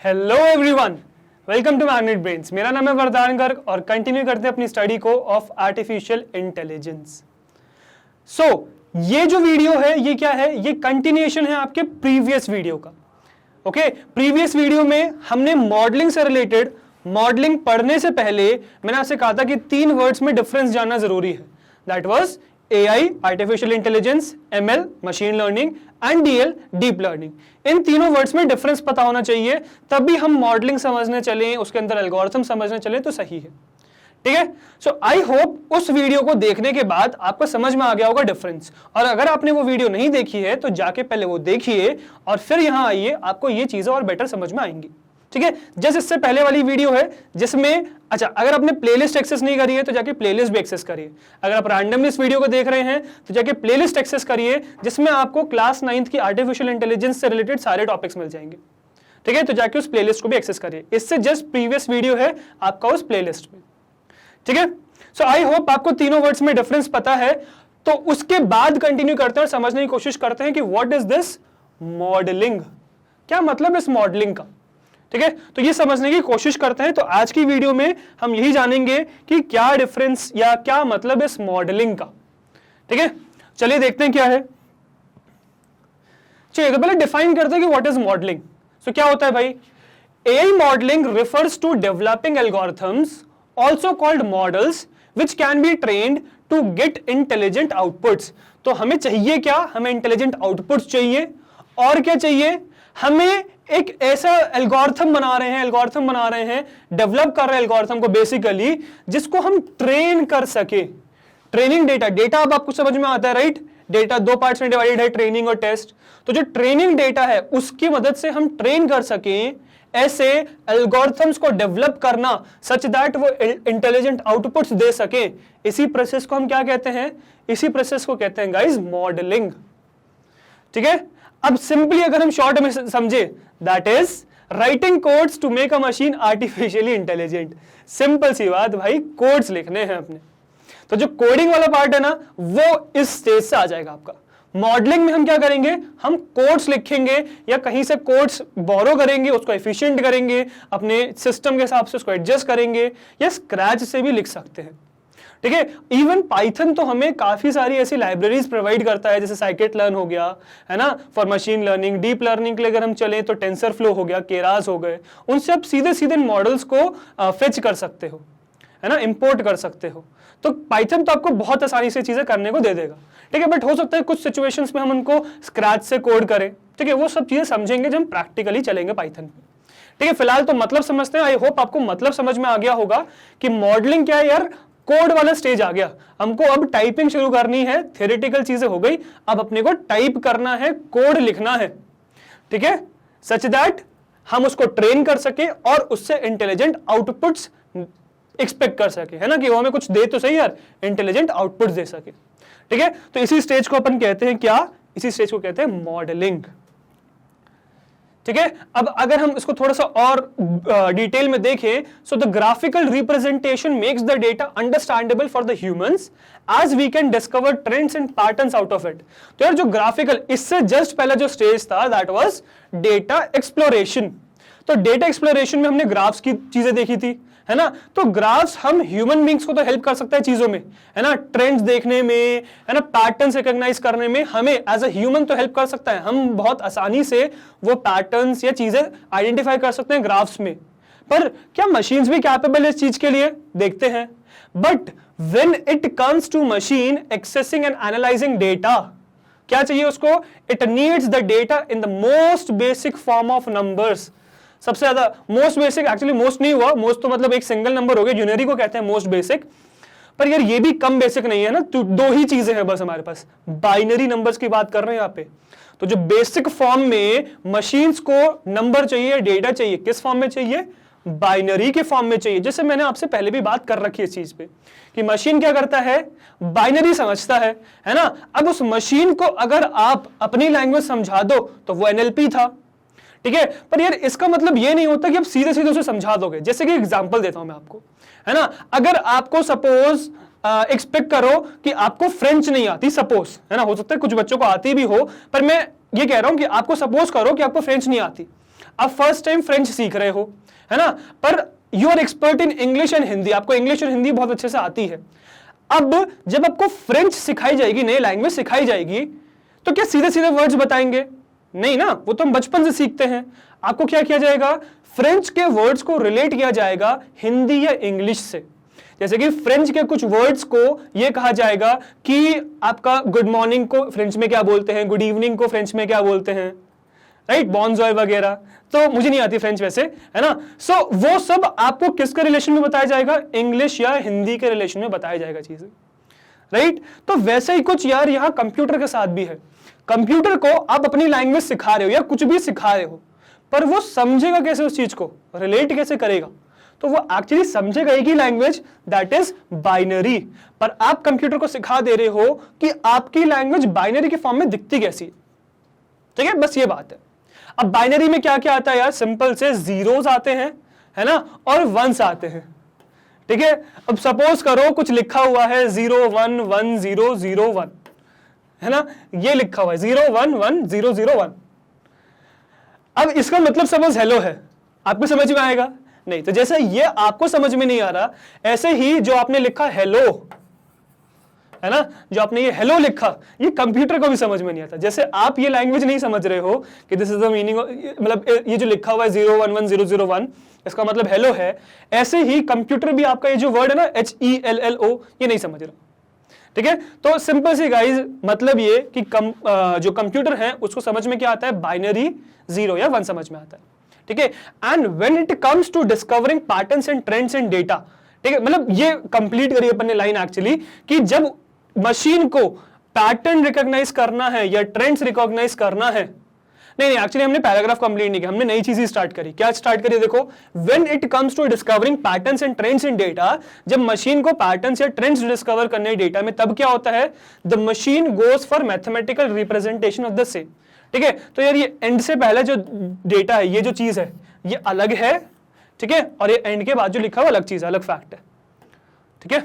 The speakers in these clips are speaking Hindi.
Hello everyone, welcome to Magnet Brains. मेरा नाम है वरदान गर्ग और कंटिन्यू करते हैं अपनी स्टडी को ऑफ आर्टिफिशियल इंटेलिजेंस। ये जो वीडियो है ये क्या है? ये कंटिन्यूएशन है आपके प्रीवियस वीडियो का। ओके, प्रीवियस वीडियो में हमने मॉडलिंग से रिलेटेड, मॉडलिंग पढ़ने से पहले मैंने आपसे कहा था कि 3 वर्ड्स में डिफरेंस जानना जरूरी है। That was AI, artificial intelligence, ML, machine learning and DL, deep learning. इन तीनों वर्ड्स में डिफरेंस पता होना चाहिए, तभी हम मॉडलिंग समझने चलें, उसके अंदर एल्गोरिथम समझने चलें तो सही है। ठीक है, सो आई होप उस वीडियो को देखने के बाद आपको समझ में आ गया होगा डिफरेंस। और अगर आपने वो वीडियो नहीं देखी है तो जाके पहले वो देखिए और फिर यहां आइए, आपको ये चीजें और बेटर समझ में आएंगी। ठीक है, जैसे इससे पहले वाली वीडियो है जिसमें, अच्छा, अगर आपने प्लेलिस्ट एक्सेस नहीं करी है तो जाके प्लेलिस्ट भी एक्सेस करिए। अगर आप रैंडमली इस वीडियो को देख रहे हैं तो जाके प्लेलिस्ट एक्सेस करिए, जिसमें आपको क्लास 9th की आर्टिफिशियल इंटेलिजेंस से रिलेटेड सारे टॉपिक्स मिल जाएंगे। ठीक है, तो जाके उस प्लेलिस्ट को भी एक्सेस करिए। इससे जस्ट प्रीवियस वीडियो है आपका उस प्लेलिस्ट में। ठीक है, सो आई होप आपको तीनों वर्ड्स में डिफरेंस पता है। तो उसके बाद कंटिन्यू करते हैं और समझने की कोशिश करते हैं कि व्हाट इज दिस मॉडलिंग, क्या मतलब इस मॉडलिंग का। ठीक है, तो ये समझने की कोशिश करते हैं। तो आज की वीडियो में हम यही जानेंगे कि क्या डिफरेंस या क्या मतलब इस मॉडलिंग का। ठीक है, चलिए देखते हैं क्या है। चलिए तो पहले डिफाइन करते हैं कि व्हाट इज मॉडलिंग। सो क्या होता है भाई? AI modelling refers to developing algorithms also called models which can be trained to get intelligent outputs। तो हमें चाहिए क्या? हमें इंटेलिजेंट आउटपुट्स चाहिए। और क्या चाहिए? हमें एक ऐसा एल्गोरिथम बना रहे हैं, डेवलप कर रहे हैं एल्गोरिथम को बेसिकली, जिसको हम ट्रेन कर सके। ट्रेनिंग डेटा अब आपको समझ में आता है, राइट? डेटा 2 पार्ट्स में डिवाइडेड है, ट्रेनिंग और टेस्ट। तो जो ट्रेनिंग डेटा है उसकी मदद से हम ट्रेन कर सकें ऐसे एल्गोरिथम्स को डेवलप करना, सच दैट वो इंटेलिजेंट आउटपुट्स दे सके। इसी प्रोसेस को हम क्या कहते हैं? इसी प्रोसेस को कहते हैं गाइस मॉडलिंग। ठीक है, अब सिंपली अगर हम शॉर्ट में समझे, that is writing codes to make a machine artificially intelligent. Simple सी बात भाई, कोड्स लिखने हैं अपने। तो जो कोडिंग वाला पार्ट है ना, वो इस स्टेज से आ जाएगा आपका। मॉडलिंग में हम क्या करेंगे? हम कोड्स लिखेंगे या कहीं से कोड्स बोरो करेंगे, उसको एफिशिएंट करेंगे, अपने सिस्टम के हिसाब से उसको एडजस्ट करेंगे, या स्क्रैच से भी लिख सकते हैं। ठीक है, इवन पाइथन तो हमें काफी सारी ऐसी लाइब्रेरीज प्रोवाइड करता है, जैसे साइकिट लर्न हो गया, है ना, for machine learning. Deep learning के लिए अगर हम चलें तो टेंसरफ्लो हो गया, केरास हो गए, उनसे आप सीधे सीधे मॉडल्स को फेच कर सकते हो, है ना, इंपोर्ट कर सकते हो। तो पाइथन तो आपको बहुत आसानी से चीजें करने को दे देगा। ठीक है, बट हो सकता है कुछ सिचुएशंस में हम उनको स्क्रैच से कोड करें। ठीक है, वो सब चीजें समझेंगे जब हम प्रैक्टिकली चलेंगे पाइथन पे। ठीक है, फिलहाल तो मतलब समझते हैं। आई होप आपको मतलब समझ में आ गया होगा कि मॉडलिंग क्या है यार। कोड वाला स्टेज आ गया, हमको अब टाइपिंग शुरू करनी है। थ्योरेटिकल चीजें हो गई, अब अपने को टाइप करना है, कोड लिखना है। ठीक है, सच दैट हम उसको ट्रेन कर सके और उससे इंटेलिजेंट आउटपुट्स एक्सपेक्ट कर सके, है ना, कि वो हमें कुछ दे तो सही यार, इंटेलिजेंट आउटपुट्स दे सके। ठीक है, तो इसी स्टेज को अपन कहते हैं क्या? इसी स्टेज को कहते हैं मॉडलिंग। ठीक है, अब अगर हम इसको थोड़ा सा और डिटेल में देखें, so the graphical representation makes the data understandable for the humans as we can discover trends and patterns out of it. तो यार जो ग्राफिकल, इससे जस्ट पहला जो स्टेज था दैट वाज डेटा एक्सप्लोरेशन। तो डेटा एक्सप्लोरेशन में हमने ग्राफ्स की चीजें देखी थी, है ना। तो ग्राफ्स हम ह्यूमन बींग्स को तो हेल्प कर सकता है चीजों में, है ना, ट्रेंड्स देखने में, है ना, पैटर्न्स रिकॉग्नाइज करने में हमें एज अ ह्यूमन तो हेल्प कर सकता है। हम बहुत आसानी से वो पैटर्न्स या चीजें आइडेंटिफाई कर सकते हैं ग्राफ्स में। पर क्या मशीन्स भी कैपेबल है इस चीज के लिए? देखते हैं। But when it comes to machine accessing and analysing data, क्या चाहिए उसको? It needs the data in the most basic form of numbers. सबसे ज्यादा मोस्ट बेसिक, एक्चुअली मोस्ट नहीं हुआ, मोस्ट तो मतलब एक सिंगल नंबर हो गया, यूनरी को कहते हैं मोस्ट बेसिक। पर यार ये भी कम बेसिक नहीं है ना, तो 2 ही चीजें हैं बस हमारे पास। बाइनरी नंबर्स की बात कर रहे हैं यहाँ पे। तो जो बेसिक फॉर्म में मशीन्स को नंबर चाहिए, डेटा चाहिए, किस फॉर्म में चाहिए? बाइनरी के फॉर्म में चाहिए। जैसे मैंने आपसे पहले भी बात कर रखी है इस चीज पे कि मशीन क्या करता है? बाइनरी समझता है ना। अब उस मशीन को अगर आप अपनी लैंग्वेज समझा दो तो वो NLP था। ठीक है, पर यार इसका मतलब ये नहीं होता कि आप सीधे सीधे उसे समझा दोगे। जैसे कि एग्जांपल देता हूं मैं आपको, है ना। अगर आपको सपोज एक्सपेक्ट करो कि आपको फ्रेंच नहीं आती, सपोज, है ना, हो सकता है कुछ बच्चों को आती भी हो, पर मैं ये कह रहा हूं कि आपको सपोज करो कि आपको फ्रेंच नहीं आती। आप फर्स्ट टाइम फ्रेंच सीख रहे हो, है ना, पर you are expert in English and Hindi, आपको इंग्लिश और हिंदी बहुत अच्छे से आती है। अब जब आपको फ्रेंच सिखाई जाएगी, नई लैंग्वेज सिखाई जाएगी, तो क्या सीधे सीधे वर्ड्स बताएंगे? नहीं ना, वो तो हम बचपन से सीखते हैं। आपको क्या किया जाएगा, फ्रेंच के वर्ड्स को रिलेट किया जाएगा हिंदी या इंग्लिश से। जैसे कि फ्रेंच के कुछ वर्ड्स को यह कहा जाएगा कि आपका गुड मॉर्निंग को फ्रेंच में क्या बोलते हैं, गुड इवनिंग को फ्रेंच में क्या बोलते हैं, राइट, बॉन्जॉय वगैरह। तो मुझे नहीं आती फ्रेंच वैसे, है ना। सो वो सब आपको किसके रिलेशन में बताया जाएगा, इंग्लिश या हिंदी के रिलेशन में बताया जाएगा चीजें, राइट। तो वैसे ही कुछ यार यहाँ कंप्यूटर के साथ भी है। कंप्यूटर को आप अपनी लैंग्वेज सिखा रहे हो या कुछ भी सिखा रहे हो, पर वो समझेगा कैसे उस चीज को, रिलेट कैसे करेगा? तो वो एक्चुअली समझेगा एक ही लैंग्वेज, दैट इज बाइनरी। पर आप कंप्यूटर को सिखा दे रहे हो कि आपकी लैंग्वेज बाइनरी के फॉर्म में दिखती कैसी, ठीक है, बस ये बात है। अब बाइनरी में क्या क्या आता है यार, सिंपल से जीरोस आते हैं, है ना, और वंस आते हैं, ठीक है। अब सपोज करो कुछ लिखा हुआ है 0110001, है ना, ये लिखा हुआ है 011001। अब इसका मतलब सपोज हेलो है, आपको समझ में आएगा? नहीं। तो जैसे ये आपको समझ में नहीं आ रहा, ऐसे ही जो आपने लिखा हेलो, है ना, जो आपने ये हेलो लिखा, ये कंप्यूटर को भी समझ में नहीं आता। जैसे आप ये लैंग्वेज नहीं समझ रहे हो कि दिस इज द मीनिंग, मतलब ये जो लिखा हुआ है 011001 इसका मतलब हेलो है, ऐसे ही कंप्यूटर भी आपका ये जो वर्ड है ना HELLO, ये नहीं समझ रहा, ठीक है। तो सिंपल सी गाइज, मतलब ये कि जो कंप्यूटर है उसको समझ में क्या आता है, बाइनरी, 0 या 1 समझ में आता है, ठीक है। And when it comes to discovering patterns and trends in data, ठीक है, मतलब ये कंप्लीट करिए अपन ने लाइन एक्चुअली, कि जब मशीन को पैटर्न रिकॉग्नाइज करना है या ट्रेंड्स रिकॉग्नाइज करना है, नहीं एक्चुअली हमने पैराग्राफ कंप्लीट नहीं किया, हमने नई चीज ही स्टार्ट करी। क्या स्टार्ट करी, देखो, when it comes to discovering patterns and trends in data, जब मशीन को पैटर्न्स या ट्रेंड्स डिस्कवर करने डेटा में, तब क्या होता है, the machine goes for mathematical representation of the same, ठीक है। तो यार ये एंड से पहले जो डेटा है, ये जो चीज है, ये अलग है, ठीक है, और ये एंड के बाद जो लिखा हुआ अलग चीज है, अलग फैक्ट है, ठीक है।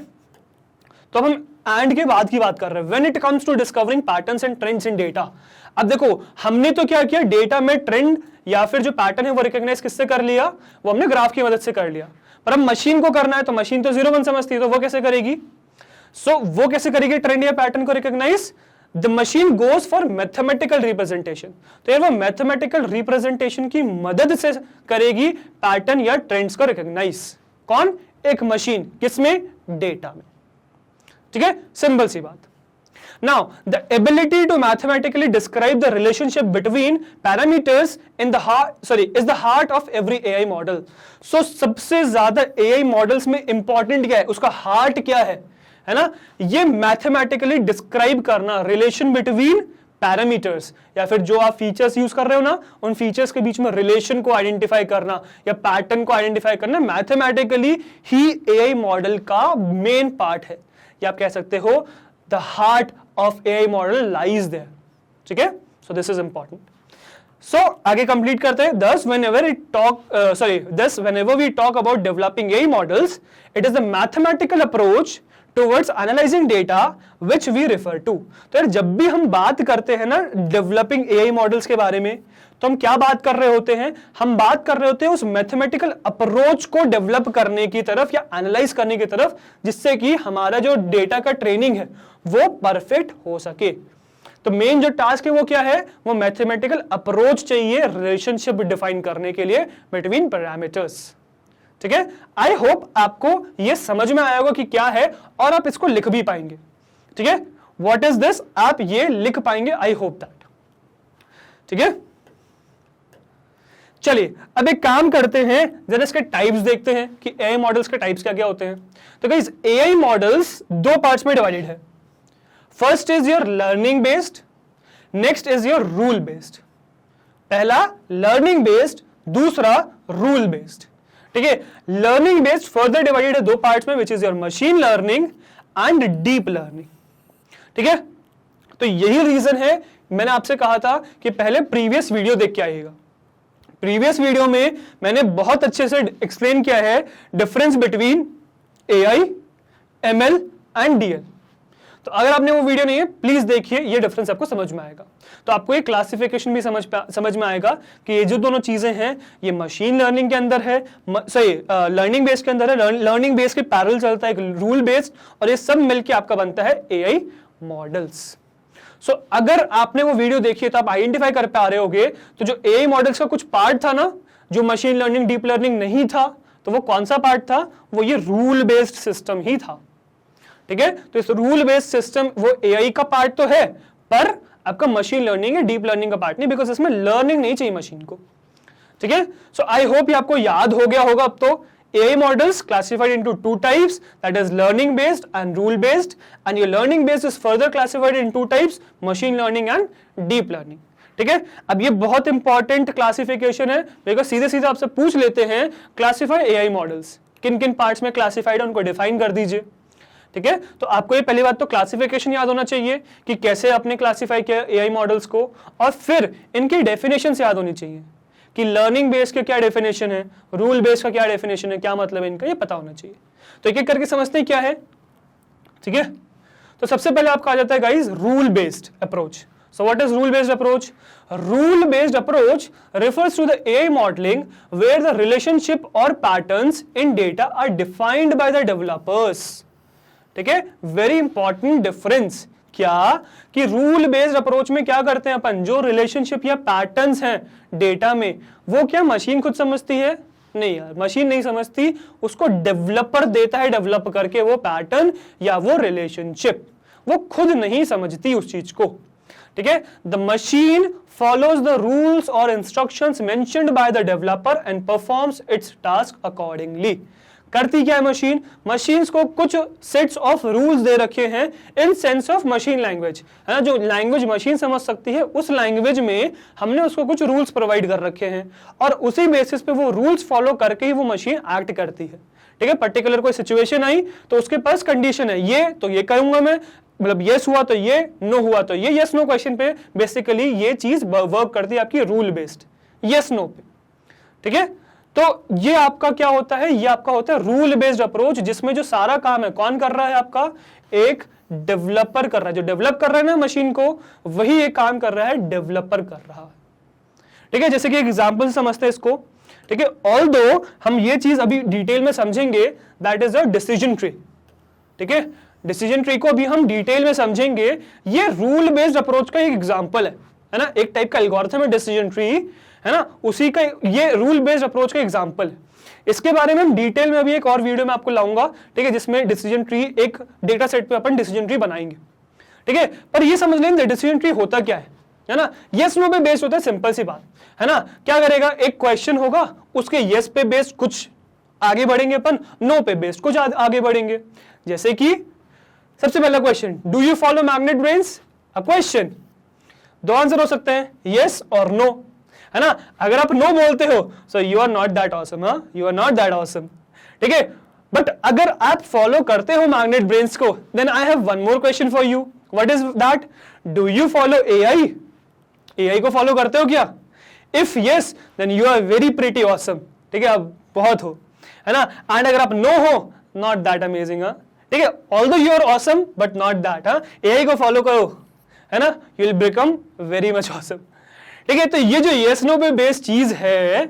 तो अब हम एंड के बाद की बात कर रहे हैं, when it comes to discovering patterns and trends in data. अब देखो, हमने तो क्या किया, डेटा में ट्रेंड या फिर जो पैटर्न है वो रिकॉग्नाइज किससे कर लिया, वो हमने ग्राफ की मदद से कर लिया। पर अब मशीन को करना है, तो मशीन तो 0 1 समझती है, तो वो कैसे करेगी? वो कैसे करेगी ट्रेंड या पैटर्न को recognise? The machine goes for mathematical representation. तो यार वो मैथमेटिकल रिप्रेजेंटेशन की मदद से करेगी पैटर्न या ट्रेंड्स को रिकॉग्नाइज। कौन? एक मशीन, किसमें? डेटा में, ठीक है, सिंपल सी बात। Now, the ability to mathematically describe the relationship between parameters in the is the heart of every AI model. So, सबसे ज्यादा AI models में important क्या है, उसका heart क्या है ना? ये mathematically describe करना relation between पैरामीटर्स, या फिर जो आप फीचर्स यूज कर रहे हो ना, उन फीचर्स के बीच में रिलेशन को आइडेंटिफाई करना या पैटर्न को आइडेंटिफाई करना, मैथमेटिकली ही एआई मॉडल का मेन पार्ट है, या आप कह सकते हो the heart of AI model lies there, ठीक है। So this is important. So आगे कंप्लीट करते हैं। thus whenever we talk about developing AI models, it is the mathematical approach towards analyzing data which we refer to। तो यार जब भी हम बात करते हैं ना डेवलपिंग AI मॉडल्स के बारे में, तो हम क्या बात कर रहे होते हैं, हम बात कर रहे होते हैं उस मैथमेटिकल अप्रोच को डेवलप करने की तरफ या एनालाइज करने की तरफ, जिससे कि हमारा जो डेटा का ट्रेनिंग है वो परफेक्ट हो सके। तो मेन जो टास्क है वो क्या है, वो मैथमेटिकल अप्रोच चाहिए रिलेशनशिप डिफाइन करने के लिए बिटवीन पैरामीटर्स, ठीक है। आई होप आपको ये समझ में आया होगा कि क्या है, और आप इसको लिख भी पाएंगे, ठीक है। व्हाट इज दिस, आप ये लिख पाएंगे, आई होप दैट, ठीक है। चलिए अब एक काम करते हैं, जरा इसके टाइप्स देखते हैं कि एआई मॉडल्स के टाइप्स क्या क्या होते हैं। तो गाइस एआई मॉडल्स दो पार्ट्स में डिवाइडेड है। First is your learning based, next is your rule based. पहला लर्निंग बेस्ड, दूसरा रूल बेस्ड, ठीक है। लर्निंग बेस्ड फर्दर डिवाइडेड है दो पार्ट्स में, which is your machine learning and deep learning, ठीक है। तो यही रीजन है मैंने आपसे कहा था कि पहले प्रीवियस वीडियो देख के आइएगा। प्रीवियस वीडियो में मैंने बहुत अच्छे से एक्सप्लेन किया है difference between AI, ML and DL. तो अगर आपने वो वीडियो नहीं है प्लीज देखिए, ये डिफरेंस आपको समझ में आएगा। तो आपको ये क्लासिफिकेशन भी समझ में आएगा कि ये जो दोनों चीजें हैं ये मशीन लर्निंग के अंदर है, सही लर्निंग बेस्ड के अंदर है, लर्निंग बेस्ड के पैरेलल चलता है, एक रूल बेस्ड, और ये सब मिलके आपका बनता है एआई मॉडल्स। सो अगर आपने वो वीडियो देखी है तो आप आइडेंटिफाई कर पा रहे होगे, तो जो एआई मॉडल्स का कुछ पार्ट था ना जो मशीन लर्निंग डीप लर्निंग नहीं था, तो वो कौन सा पार्ट था, वो ये रूल बेस्ड सिस्टम ही था। ठीक है, तो इस रूल बेस्ड सिस्टम वो एआई का पार्ट तो है पर आपका मशीन लर्निंग या डीप लर्निंग का पार्ट नहीं, बिकॉज इसमें लर्निंग नहीं चाहिए मशीन को। ठीक है, सो आई होप ये आपको याद हो गया होगा अब तो। AI models classified into two types, that is learning based and rule based, and your learning based is further classified in two types, machine learning and deep learning. ठीक है, अब ये बहुत इंपॉर्टेंट क्लासिफिकेशन है, बिकॉज सीधे सीधे आपसे पूछ लेते हैं क्लासिफाई एआई मॉडल्स, किन किन पार्ट्स में क्लासिफाइड है उनको डिफाइन कर दीजिए। ठीक है, तो आपको ये पहली बात तो क्लासिफिकेशन याद होना चाहिए कि कैसे आपने क्लासिफाई किया एआई मॉडल्स को, और फिर इनकी डेफिनेशन याद होनी चाहिए कि लर्निंग बेस्ड का क्या डेफिनेशन है, रूल बेस्ड का क्या डेफिनेशन है, क्या मतलब है इनका, ये पता होना चाहिए। तो एक एक करके समझते हैं क्या है। ठीक है, तो सबसे पहले आपका आ जाता है guys rule based approach. So what is rule based approach? Rule based approach refers to the AI modeling where the relationship or patterns in data are defined by the developers. ठीक है, वेरी इंपॉर्टेंट डिफरेंस क्या कि रूल बेस्ड अप्रोच में क्या करते हैं अपन, जो रिलेशनशिप या पैटर्न्स हैं डेटा में वो क्या मशीन खुद समझती है? नहीं यार, मशीन नहीं समझती, उसको डेवलपर देता है डेवलप करके वो पैटर्न या वो रिलेशनशिप, वो खुद नहीं समझती उस चीज को। ठीक है, the machine follows the rules or instructions mentioned by the developer and performs its task accordingly. करती क्या है मशीन? मशीन्स को कुछ सेट्स ऑफ रूल्स दे रखे हैं in sense of machine language, है ना, जो लैंग्वेज मशीन समझ सकती है उस लैंग्वेज में हमने उसको कुछ रूल्स प्रोवाइड कर रखे हैं और उसी बेसिस पे वो रूल्स फॉलो करके ही वो मशीन एक्ट करती है। ठीक है, पर्टिकुलर कोई सिचुएशन आई तो उसके पास कंडीशन है ये, तो ये करूंगा मैं, मतलब यस हुआ तो ये, नो हुआ तो ये, यस नो क्वेश्चन पे बेसिकली ये चीज वर्क करती है आपकी रूल बेस्ड यस नो पे। ठीक है, तो ये आपका क्या होता है, ये आपका होता है रूल बेस्ड अप्रोच, जिसमें जो सारा काम है कौन कर रहा है, आपका एक डेवलपर कर रहा है, जो डेवलप कर रहा है ना मशीन को, वही एक काम कर रहा है, डेवलपर कर रहा है। ठीक है, जैसे कि एग्जांपल समझते हैं इसको। ठीक है, ऑल्दो हम ये चीज अभी डिटेल में समझेंगे, that is a decision tree. ठीक है, डिसीजन ट्री को अभी हम डिटेल में समझेंगे, ये रूल बेस्ड अप्रोच का एक एग्जांपल है ना, एक टाइप का एल्गोरिथम है डिसीजन ट्री, है ना, उसी का ये रूल बेस्ड अप्रोच का एग्जांपल है। इसके बारे में हम डिटेल में अभी एक और वीडियो में आपको लाऊंगा। ठीक है, जिसमें डिसीजन ट्री एक डेटा सेट पे अपन डिसीजन ट्री बनाएंगे। ठीक है, पर ये समझ लेंगे डिसीजन ट्री होता क्या है ना, यस नो पे बेस्ड होता है, सिंपल सी बात है ना। क्या करेगा, एक क्वेश्चन होगा, उसके यस पे बेस्ड कुछ आगे बढ़ेंगे अपन, नो पे बेस्ड कुछ आगे बढ़ेंगे। जैसे कि सबसे पहला question, do you follow magnet brains, a question, दो आंसर हो सकते हैं, यस और नो, है ना। अगर आप नो बोलते हो so you are not that awesome, you are not that awesome. ठीक है, बट अगर आप फॉलो करते हो मैग्नेट ब्रेन्स को, then I have one more question for you, what is that, do you follow AI, AI को फॉलो करते हो क्या? If yes then you are very pretty awesome. ठीक है, आप बहुत हो, है ना। एंड अगर आप नो हो, नॉट दैट अमेजिंग। ठीक है, although you are awesome but not that. AI को फॉलो करो, है ना, you will become very much awesome. ठीक है, तो ये जो यस नो पे बेस्ड चीज है,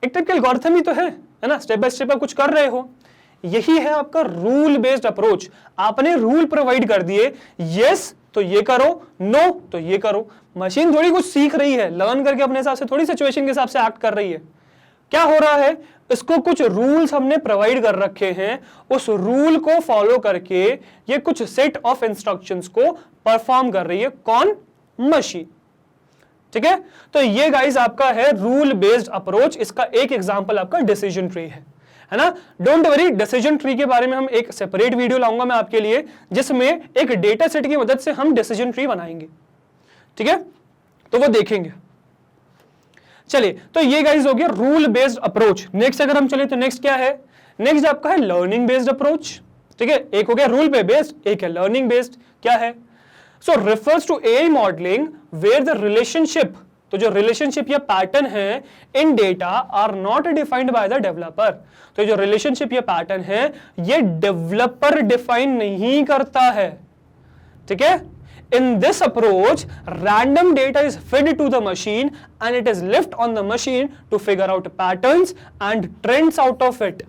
एक टाइप का एल्गोरिथम ही तो है ना, स्टेप बाय स्टेप आप कुछ कर रहे हो, यही है आपका रूल बेस्ड अप्रोच। आपने रूल प्रोवाइड कर दिए, यस तो ये करो, नो तो ये करो। मशीन थोड़ी कुछ सीख रही है, लर्न करके अपने हिसाब से थोड़ी सिचुएशन के हिसाब से एक्ट कर रही है। क्या हो रहा है, इसको कुछ रूल्स हमने प्रोवाइड कर रखे हैं, उस रूल को फॉलो करके ये कुछ सेट ऑफ इंस्ट्रक्शंस को परफॉर्म कर रही है, कौन? मशीन। ठीक है, तो ये गाइस आपका है रूल बेस्ड अप्रोच। इसका एक एग्जांपल आपका डिसीजन ट्री है ना। डोंट वरी, डिसीजन ट्री के बारे में हम एक सेपरेट वीडियो लाऊंगा मैं आपके लिए, जिसमें एक डेटा सेट की मदद से हम डिसीजन ट्री बनाएंगे। ठीक है, तो वो देखेंगे। चलिए, तो ये गाइस हो गया रूल बेस्ड अप्रोच। नेक्स्ट अगर हम चले तो नेक्स्ट क्या है, नेक्स्ट आपका है लर्निंग बेस्ड अप्रोच। ठीक है, एक हो गया रूल पे बेस्ड, एक है लर्निंग बेस्ड। क्या है? So refers to AI modelling where the relationship, तो जो रिलेशनशिप या पैटर्न है in data are not defined by the developer. तो जो रिलेशनशिप या पैटर्न है ये डेवलपर डिफाइन नहीं करता है। ठीक है। In this approach, random data is fed to the machine and it is left on the machine to figure out patterns and trends out of it.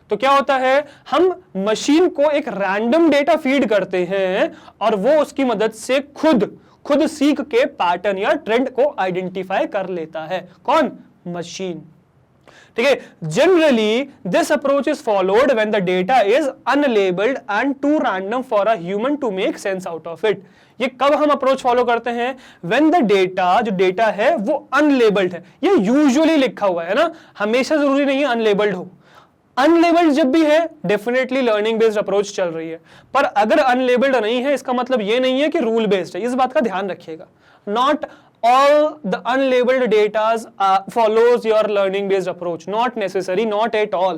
तो क्या होता है, हम मशीन को एक रैंडम डेटा फीड करते हैं और वो उसकी मदद से खुद सीख के पैटर्न या ट्रेंड को आइडेंटिफाई कर लेता है। कौन? मशीन। ठीक है। Generally this approach is followed when the data is unlabelled and too random for a human to make sense out of it. ये कब हम अप्रोच फॉलो करते हैं? व्हेन द डेटा, जो डेटा है वो अनलेबल्ड है। ये यूजुअली लिखा हुआ है ना, हमेशा जरूरी नहीं है अनलेबल्ड हो। अनलेबल्ड जब भी है डेफिनेटली लर्निंग बेस्ड अप्रोच चल रही है, पर अगर अनलेबल्ड नहीं है इसका मतलब ये नहीं है कि रूल बेस्ड है। इस बात का ध्यान रखिएगा। Not all the unlabeled data follows your learning based approach, not necessary, not at all।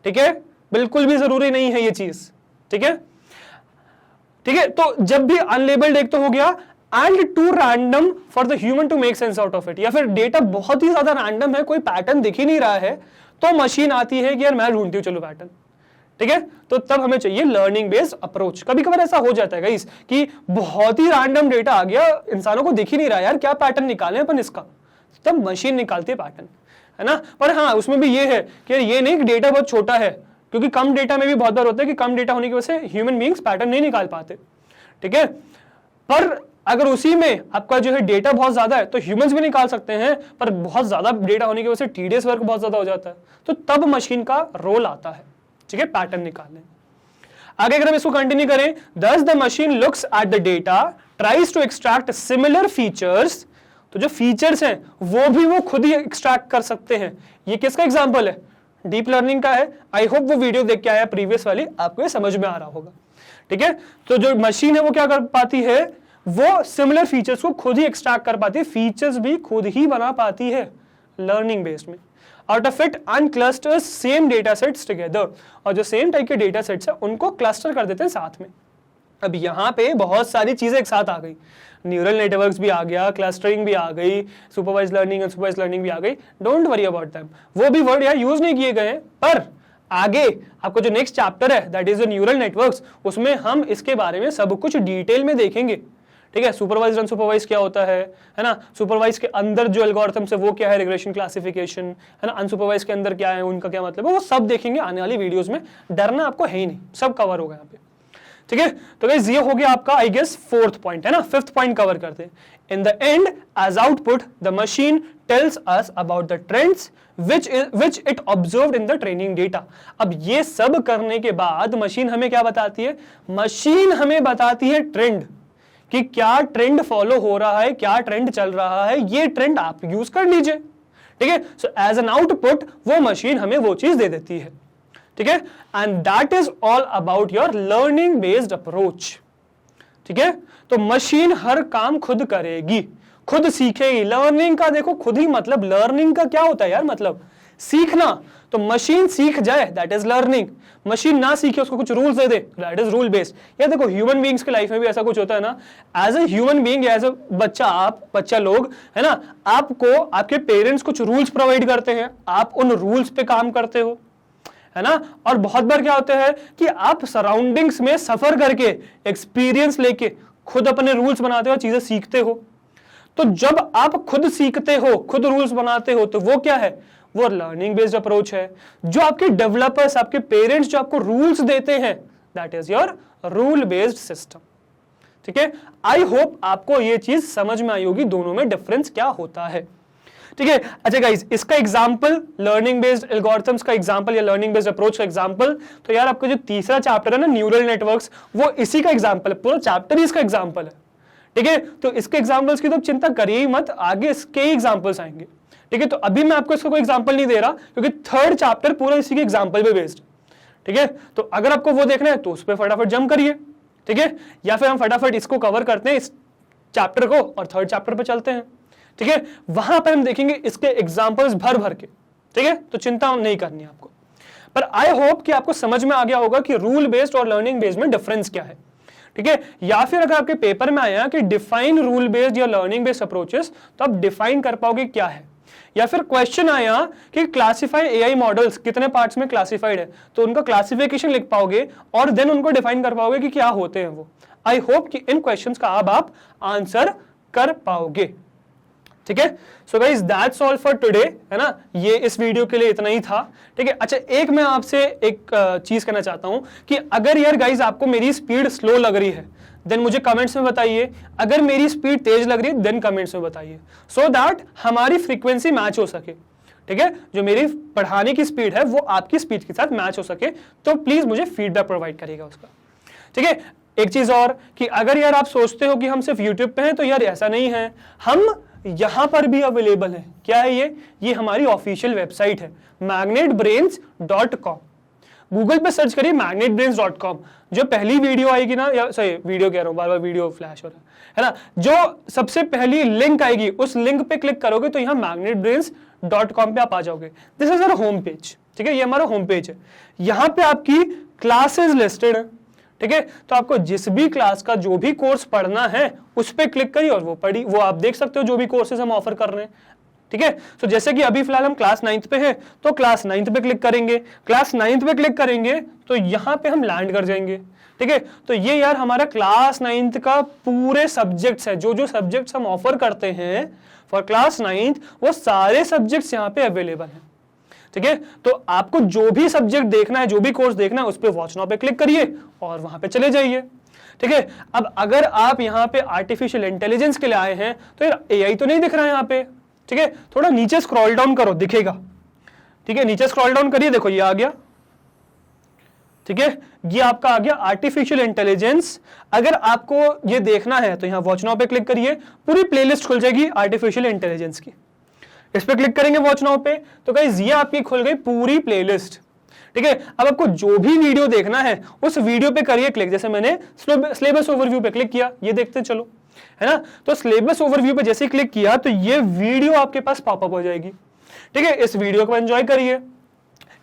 ठीक है, बिल्कुल भी जरूरी नहीं है ये चीज। ठीक है, ठीक है। तो जब भी अनलेबल्ड एक तो हो गया, and too random for the human to make sense out of it, या फिर डेटा बहुत ही ज्यादा रैंडम है, कोई पैटर्न दिख ही नहीं रहा है, तो मशीन आती है कि यार मैं ढूंढती हूँ चलो पैटर्न। ठीक है, तो तब हमें चाहिए लर्निंग बेस्ड अप्रोच। कभी कभार ऐसा हो जाता है गाइस कि बहुत ही रैंडम डेटा आ गया, इंसानों को दिख ही नहीं रहा यार क्या पैटर्न निकालें अपन इसका, तब मशीन निकालती है पैटर्न, है ना। पर हाँ, उसमें भी ये है कि ये नहीं कि डेटा बहुत छोटा है, क्योंकि कम डेटा में भी बहुत बार होता है कि कम डेटा होने की वजह से ह्यूमन बीइंग्स पैटर्न नहीं निकाल पाते। ठीक है, पर अगर उसी में आपका जो है डेटा बहुत ज्यादा है तो ह्यूमंस भी निकाल सकते हैं, पर बहुत ज्यादा डेटा होने की वजह से टीडियस वर्क बहुत ज्यादा हो जाता है, तो तब मशीन का रोल आता है। ठीक है, पैटर्न निकालने। आगे अगर हम इसको कंटिन्यू करें, thus the machine looks at the data, tries to extract similar features. तो जो फीचर्स हैं वो भी वो खुद ही एक्सट्रैक्ट कर सकते हैं। ये किसका एग्जांपल है? डीप लर्निंग का है। आई होप वो वीडियो देख के आया प्रीवियस वाली, आपको ये समझ में आ रहा होगा। ठीक है, तो जो मशीन है वो क्या कर पाती है, वो सिमिलर फीचर्स को खुद ही एक्सट्रैक्ट कर पाती है, फीचर्स भी खुद ही बना पाती है लर्निंग बेस्ड में। Out of it unclusters same data sets together, और जो सेम टाइप के डेटा सेट्स है उनको क्लस्टर कर देते हैं साथ में। अब यहाँ पे बहुत सारी चीजें एक साथ आ गई, न्यूरल नेटवर्क्स भी आ गया, क्लस्टरिंग भी आ गई, सुपरवाइज्ड लर्निंग, अनसुपरवाइज्ड लर्निंग भी आ गई। डोंट वरी अबाउट देम, वो भी वर्ड यहाँ यूज नहीं किए गए हैं, पर आगे आपको जो नेक्स्ट चैप्टर है that is the neural networks, उसमें हम इसके बारे में सब कुछ डिटेल में देखेंगे। ठीक है, सुपरवाइज्ड अनसुपरवाइज्ड क्या होता है ना, सुपरवाइज के अंदर जो एल्गोरिथम्स है वो क्या है, रिग्रेशन क्लासिफिकेशन, है ना, अनसुपरवाइज के अंदर क्या है, उनका क्या मतलब है, वो सब देखेंगे आने वाली वीडियोस में। डरना आपको है ही नहीं, सब कवर होगा यहाँ पे। ठीक है, तो गाइस ये हो गया आपका आई गेस फोर्थ पॉइंट, है ना। फिफ्थ पॉइंट कवर करते हैं। In the end as output the machine tells us about the trends which it observed in the training data। अब ये सब करने के बाद मशीन हमें क्या बताती है? मशीन हमें बताती है ट्रेंड, कि क्या ट्रेंड फॉलो हो रहा है, क्या ट्रेंड चल रहा है, ये ट्रेंड आप यूज कर लीजिए। ठीक है, सो एज एन आउटपुट वो मशीन हमें वो चीज दे देती है। ठीक है, and that is all about your learning based approach. ठीक है, तो मशीन हर काम खुद करेगी, खुद सीखेगी। लर्निंग का देखो खुद ही मतलब, लर्निंग का क्या होता है यार, मतलब सीखना। तो मशीन सीख जाए दैट इज लर्निंग, मशीन ना सीखे उसको कुछ rules they they that is rule based. या देखो ह्यूमन बीइंग्स की लाइफ में भी ऐसा कुछ होता है ना, as a human being, as a बच्चा, आप बच्चा लोग, है ना, आपको आपके पेरेंट्स कुछ रूल्स प्रोवाइड करते हैं, आप उन रूल्स पे काम करते हो, है ना। और बहुत बार क्या होता है कि आप सराउंडिंग्स में सफर करके, एक्सपीरियंस लेके खुद अपने रूल्स बनाते हो, चीजें सीखते हो। तो जब आप खुद सीखते हो, खुद रूल्स बनाते हो, तो वो क्या है, वो लर्निंग बेस्ड अप्रोच है। जो आपके डेवलपर्स, आपके पेरेंट्स जो आपको रूल्स देते हैं, that is your rule based system. ठीक है, आई होप आपको ये चीज समझ में आई होगी, दोनों में डिफरेंस क्या होता है। ठीक है, अच्छा गाइस, इसका एग्जांपल, लर्निंग बेस्ड एल्गोरिथम्स का एग्जांपल या लर्निंग बेस्ड अप्रोच का एग्जांपल, तो यार आपका जो तीसरा चैप्टर है ना, न्यूरल नेटवर्क्स, वो इसी का एग्जांपल है, पूरा चैप्टर ही इसका एग्जांपल है। ठीक है, तो इसके एग्जांपल्स की तो चिंता करिए ही मत, आगे इसके ही एग्जांपल्स आएंगे। ठीक है, तो अभी मैं आपको इसका कोई एग्जांपल नहीं दे रहा, क्योंकि थर्ड चैप्टर पूरा इसी के एग्जांपल पे बेस्ड। ठीक है, तो अगर आपको वो देखना है तो उस पर फटाफट जंप करिए। ठीक है, या फिर हम फटाफट इसको कवर करते हैं, इस चैप्टर को, और थर्ड चैप्टर पे चलते हैं। ठीक है, वहां पर हम देखेंगे इसके एग्जांपल्स भर भर के। ठीक है, तो चिंता नहीं करनी आपको, पर आई होप कि आपको समझ में आ गया होगा कि रूल बेस्ड और लर्निंग बेस्ड में डिफरेंस क्या है। ठीक है, या फिर अगर आपके पेपर में आया कि डिफाइन रूल बेस्ड या लर्निंग बेस्ड अप्रोचेस, तो आप डिफाइन कर पाओगे क्या है। या फिर क्वेश्चन आया कि क्लासिफाई एआई मॉडल्स कितने पार्ट्स में क्लासिफाइड है, तो उनका क्लासिफिकेशन लिख पाओगे और देन उनको डिफाइन कर पाओगे कि क्या होते हैं वो। आई होप कि इन क्वेश्चंस का अब आप आंसर कर पाओगे। ठीक है, so guys that's all for today, है ना, ये इस वीडियो के लिए इतना ही था। ठीक है, अच्छा एक मैं आपसे एक चीज कहना चाहता हूं कि अगर यार गाइस आपको मेरी स्पीड स्लो लग रही है देन मुझे कमेंट्स में बताइए, अगर मेरी स्पीड तेज लग रही है देन कमेंट्स में बताइए, सो दैट हमारी फ्रीक्वेंसी मैच हो सके। ठीक है, जो मेरी पढ़ाने की स्पीड है वो आपकी स्पीड के साथ मैच हो सके, तो प्लीज मुझे फीडबैक प्रोवाइड करिएगा उसका। ठीक है, एक चीज और कि अगर यार आप सोचते हो कि हम सिर्फ यूट्यूब पे हैं, तो यार ऐसा नहीं है, हम यहां पर भी अवेलेबल है। क्या है ये हमारी ऑफिशियल वेबसाइट है magnetbrains.com। गूगल पे सर्च करिए magnetbrains.com। जो पहली वीडियो आएगी ना, या सॉरी वीडियो कह रहा हूं, बार बार वीडियो फ्लैश हो रहा है ना, जो सबसे पहली लिंक आएगी उस लिंक पे क्लिक करोगे तो यहाँ magnetbrains.com पे आप आ जाओगे। This is our home page. ठीक है, ये हमारा होम पेज है, यहाँ पे आपकी क्लासेस लिस्टेड है। ठीक है, तो आपको जिस भी क्लास का जो भी कोर्स पढ़ना है उस पर क्लिक करिए और वो आप देख सकते हो जो भी कोर्सेज हम ऑफर कर रहे हैं। ठीक है, तो जैसे कि अभी फिलहाल हम क्लास 9th पे हैं, तो क्लास 9th पे क्लिक करेंगे, क्लास 9th पे क्लिक करेंगे तो यहां पे हम लैंड कर जाएंगे। ठीक है, तो ये यार हमारा क्लास 9th का पूरे सब्जेक्ट्स है, जो जो सब्जेक्ट्स हम ऑफर करते हैं फॉर क्लास 9th, वो सारे सब्जेक्ट्स यहाँ पे अवेलेबल हैं। ठीक है, तो आपको जो भी सब्जेक्ट देखना है, जो भी कोर्स देखना है, उस पर वॉच नाउ पे क्लिक करिए और वहां पे चले जाइए। ठीक है, अब अगर आप यहाँ पे आर्टिफिशियल इंटेलिजेंस के लिए आए हैं तो यार एआई तो नहीं दिख रहा है यहाँ पे। ठीक है, थोड़ा नीचे स्क्रॉल डाउन करो, दिखेगा। ठीक है, नीचे स्क्रॉल डाउन करिए, देखो ये आ गया। ठीक है, ये आपका आ गया आर्टिफिशियल इंटेलिजेंस। अगर आपको ये देखना है तो यहाँ वॉच नाउ पे क्लिक करिए, पूरी प्लेलिस्ट खुल जाएगी आर्टिफिशियल इंटेलिजेंस की। इस पे क्लिक करेंगे वॉच नाउ पे तो गाइस ये आपकी खुल गई पूरी प्लेलिस्ट। ठीक है, अब आपको जो भी वीडियो देखना है उस वीडियो पे करिए क्लिक। जैसे मैंने सिलेबस ओवरव्यू पे क्लिक किया, ये देखते चलो, है ना, तो सिलेबस ओवरव्यू पे जैसे क्लिक किया तो ये वीडियो आपके पास पॉपअप हो जाएगी। ठीक है, इस वीडियो को एंजॉय करिए।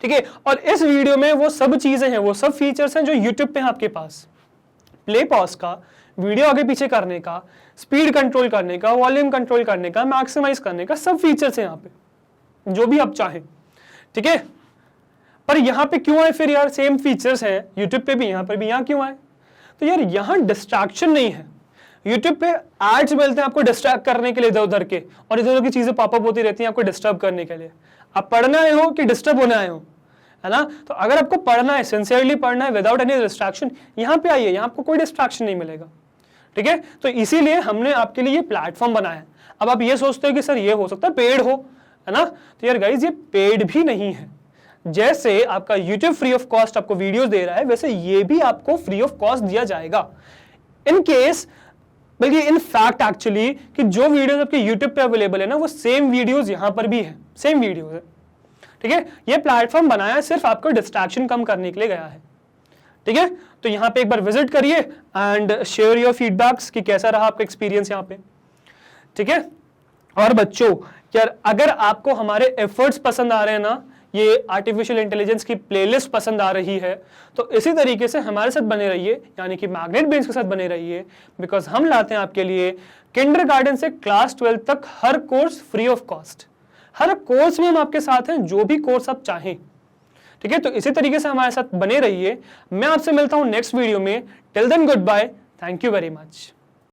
ठीक है, और इस वीडियो में वो सब चीजें हैं, वो सब फीचर्स हैं जो यूट्यूब पे हैं आपके पास। प्ले पॉज का, वीडियो आगे पीछे करने का, स्पीड कंट्रोल करने का, वॉल्यूम कंट्रोल करने का, मैक्सिमाइज करने का, सब फीचर्स हैं यहाँ पे, जो भी आप चाहें। ठीक है, पर यहाँ पे क्यों आए फिर यार, सेम फीचर्स हैं यूट्यूब पे भी, यहाँ पर भी, यहाँ क्यों आए? तो यार यहाँ डिस्ट्रैक्शन नहीं है। यूट्यूब पे एड्स मिलते हैं आपको डिस्ट्रैक्ट करने के लिए इधर उधर के, और इधर उधर की चीजें पॉपअप होती रहती हैं आपको डिस्टर्ब करने के लिए। आप पढ़ने आए हो कि डिस्टर्ब होने आए हो, है ना? तो अगर आपको पढ़ना है, सिंसियरली पढ़ना है विदाउट एनी डिस्ट्रैक्शन, यहाँ पे आइए, यहाँ आपको कोई डिस्ट्रैक्शन नहीं मिलेगा। ठीक है, तो इसीलिए हमने आपके लिए ये प्लेटफॉर्म बनाया। अब आप ये सोचते हो कि सर ये हो सकता है पेड हो, है ना? तो यार गाइज ये पेड भी नहीं है। जैसे आपका YouTube फ्री ऑफ कॉस्ट आपको वीडियोस दे रहा है, वैसे ये भी आपको फ्री ऑफ कॉस्ट दिया जाएगा। इन केस, बल्कि इन फैक्ट एक्चुअली, कि जो वीडियोस आपके YouTube पे अवेलेबल है ना, वो सेम वीडियोस यहाँ पर भी है, सेम वीडियोस है। ठीक है, ये प्लेटफॉर्म बनाया सिर्फ आपको डिस्ट्रैक्शन कम करने के लिए गया है। ठीक है, तो यहाँ पे एक बार विजिट करिए एंड शेयर योर फीडबैक्स कि कैसा रहा आपका एक्सपीरियंस यहाँ पे। ठीक है, और बच्चों यार अगर आपको हमारे एफर्ट्स पसंद आ रहे हैं ना, ये आर्टिफिशियल इंटेलिजेंस की प्लेलिस्ट पसंद आ रही है, तो इसी तरीके से हमारे साथ बने रहिए, यानी कि मैग्नेट ब्रेन्स के साथ बने रहिए, बिकॉज हम लाते हैं आपके लिए किंडरगार्टन से क्लास 12 तक हर कोर्स फ्री ऑफ कॉस्ट। हर कोर्स में हम आपके साथ हैं, जो भी कोर्स आप चाहें। ठीक है, तो इसी तरीके से हमारे साथ बने रहिए। मैं आपसे मिलता हूं नेक्स्ट वीडियो में। Till then goodbye, thank you very much.